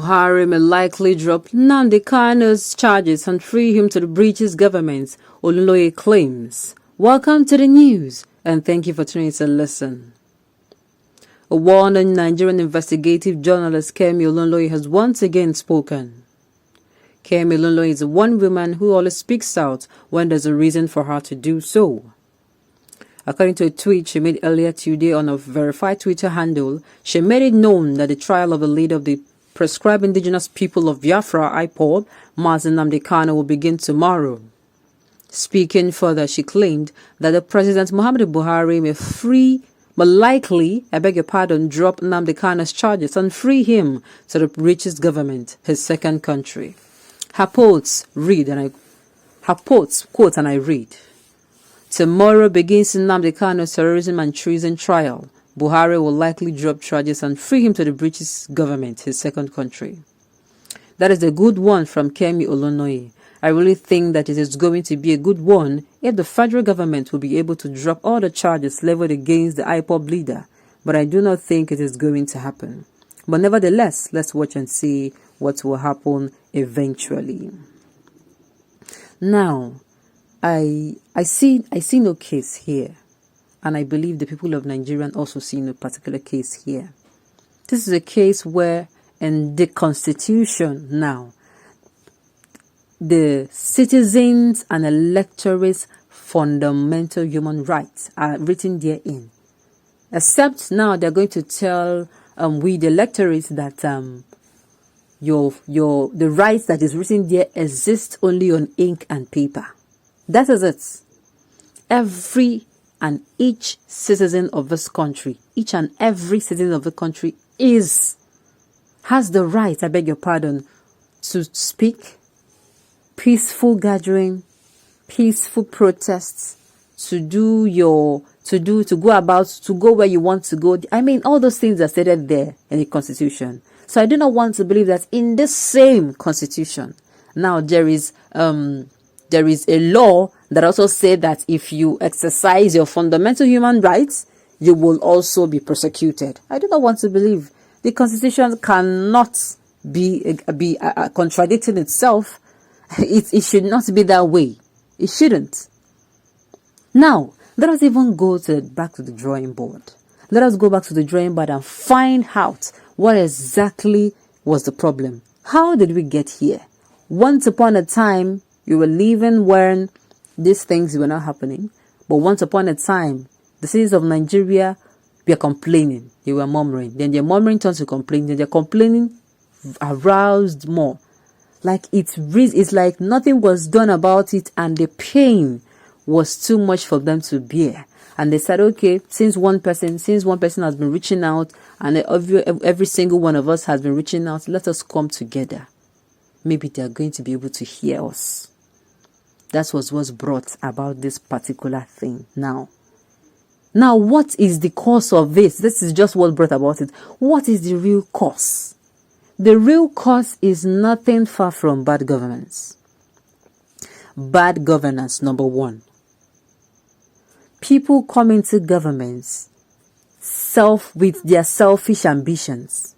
Buhari may likely drop Nnamdi Kanu's charges and free him to the British government, Olunloye claims. Welcome to the news, and thank you for tuning in to listen. A well-known Nigerian investigative journalist Kemi Olunloye has once again spoken. Kemi Olunloye is one woman who always speaks out when there's a reason for her to do so. According to a tweet she made earlier today on a verified Twitter handle, she made it known that the trial of the leader of the proscribed indigenous people of Biafra, IPOB, Mazi Nnamdi Kanu, will begin tomorrow. Speaking further, she claimed that the President Muhammadu Buhari may likely, drop Nnamdi Kanu's charges and free him to the British government, his second country. Her quotes, quote, and I read, "Tomorrow begins Nnamdi Kanu's terrorism and treason trial. Buhari will likely drop charges and free him to the British government, his second country." That is a good one from Kemi Olunloye. I really think that it is going to be a good one if the federal government will be able to drop all the charges leveled against the IPOB leader, but I do not think it is going to happen. But nevertheless, let's watch and see what will happen eventually. Now, I see no case here, and I believe the people of Nigeria also see no particular case here. This is a case where in the Constitution now, the citizens and electorates' fundamental human rights are written therein. Except now they're going to tell we the electorates that the rights that is written there exist only on ink and paper. That is it. Every and each citizen of this country, each and every citizen of the country has the right, to speak, peaceful gathering, peaceful protests, to go where you want to go. I mean, all those things are stated there in the Constitution. So I do not want to believe that in this same Constitution, now there is a law that also says that if you exercise your fundamental human rights, you will also be prosecuted. I do not want to believe. The Constitution cannot be contradicting itself. It should not be that way. It shouldn't. Now, let us even go back to the drawing board. Let us go back to the drawing board and find out what exactly was the problem. How did we get here? Once upon a time, you were living when these things were not happening. But once upon a time, the citizens of Nigeria were complaining. They were murmuring. Then their murmuring turned to complaining. Then their complaining aroused more. It's like nothing was done about it, and the pain was too much for them to bear. And they said, okay, since one person has been reaching out, and every single one of us has been reaching out, let us come together. Maybe they are going to be able to hear us. That was what's brought about this particular thing now. Now, what is the cause of this? This is just what brought about it. What is the real cause? The real cause is nothing far from bad governance. Bad governance, number one. People come into governments with their selfish ambitions.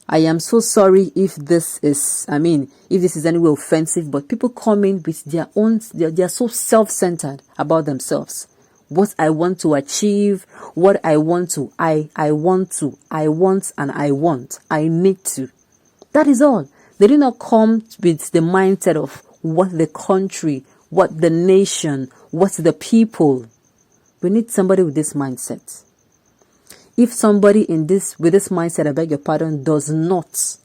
I am so sorry if this is anyway offensive, but people come in with their own, they're so self-centered about themselves. What I want to achieve, what I want to, I want, and I need to. That is all. They do not come with the mindset of what the country, what the nation, what the people. We need somebody with this mindset. If somebody with this mindset, I beg your pardon, does not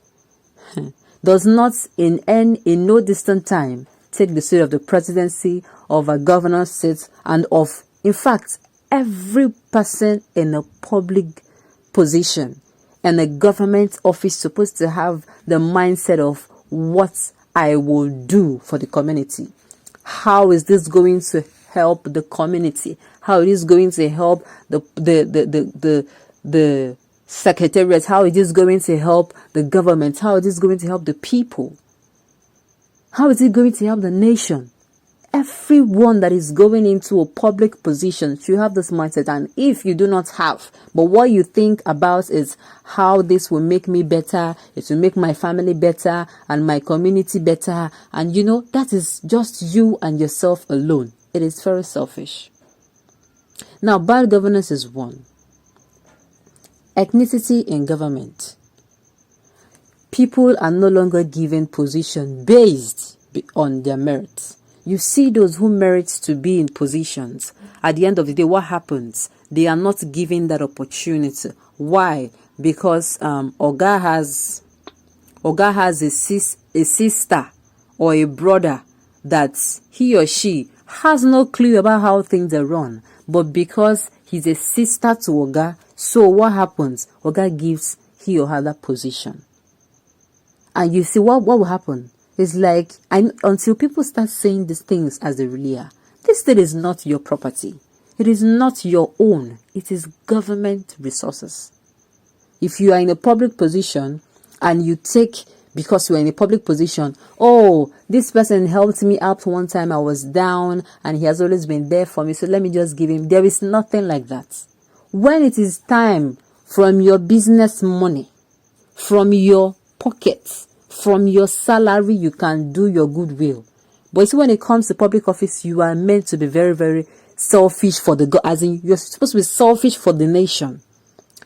in no distant time take the seat of the presidency, of a governor's seat, and of, in fact, every person in a public position and a government office supposed to have the mindset of what I will do for the community. How is this going to help the community? How it is going to help the secretariat? How it is going to help the government? How it is going to help the people? How is it going to help the nation? Everyone that is going into a public position should have this mindset. And if you do not have, but what you think about is how this will make me better, it will make my family better and my community better, and that is just you and yourself alone. It is very selfish. Now, bad governance is one. Ethnicity in government. People are no longer given position based on their merits. You see those who merit to be in positions. At the end of the day, what happens? They are not given that opportunity. Why? Because Oga has a sister or a brother that he or she has no clue about how things are run. But because he's a sister to Oga, so what happens? Oga gives he or her that position. And you see what will happen? It's like, until people start saying these things as they really are, this thing is not your property. It is not your own. It is government resources. If you are in a public position and you take, because you are in a public position, oh, this person helped me out one time, I was down and he has always been there for me, so let me just give him. There is nothing like that. When it is time from your business money, from your pockets, from your salary, you can do your goodwill. But see, when it comes to public office, you are meant to be very, very selfish for as in you're supposed to be selfish for the nation.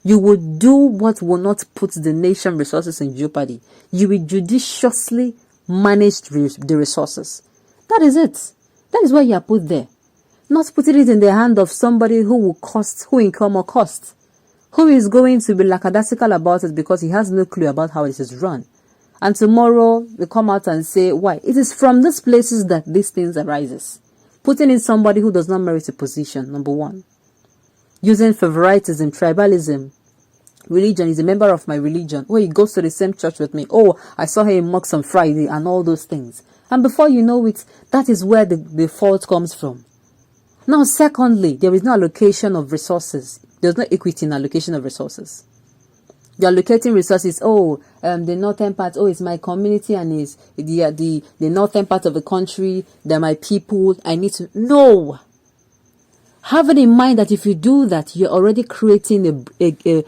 You will do what will not put the nation resources in jeopardy. You will judiciously manage the resources. That is it. That is why you are put there. Not putting it in the hand of somebody who will incur more cost. Who is going to be lackadaisical about it because he has no clue about how it is run. And tomorrow, they come out and say, why? It is from these places that these things arises. Putting in somebody who does not merit a position, number one. Using favoritism, tribalism. Religion, is a member of my religion. Oh, he goes to the same church with me. Oh, I saw him in mosque on Friday and all those things. And before you know it, that is where the fault comes from. Now, secondly, there is no allocation of resources. There's no equity in allocation of resources. You're allocating resources. Oh, the northern part. Oh, it's my community and it's the northern part of the country. They're my people. I need to. No. Have it in mind that if you do that, you're already creating you've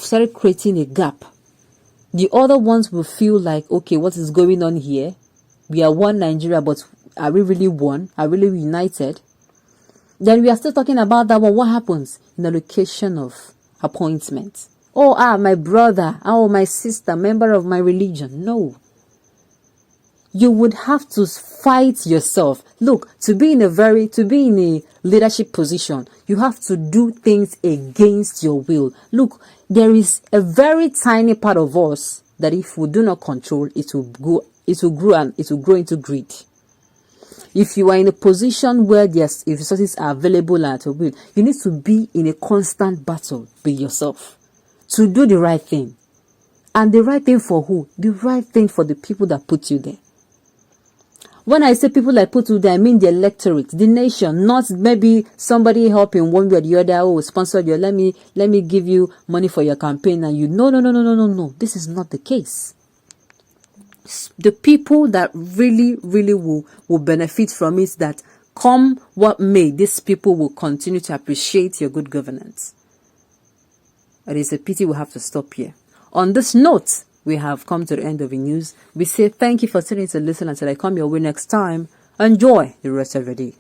started creating a gap. The other ones will feel like, okay, what is going on here? We are one Nigeria, but are we really one? Are we really united? Then we are still talking about that one. What happens in the allocation of appointments? Oh, my brother, oh, my sister, member of my religion. No. You would have to fight yourself. Look, to be in a leadership position, you have to do things against your will. Look, there is a very tiny part of us that if we do not control, it will grow into greed. If you are in a position where if resources are available at your will, you need to be in a constant battle with yourself to do the right thing. And the right thing for who? The right thing for the people that put you there. When I say people that put you there, I mean the electorate, the nation, not maybe somebody helping one way or the other. Oh, sponsor you. Let me give you money for your campaign, and you. No. This is not the case. The people that really will benefit from it, that come what may, these people will continue to appreciate your good governance. It is a pity we have to stop here. On this note, we have come to the end of the news. We say thank you for tuning to listen until I come your way next time. Enjoy the rest of your day.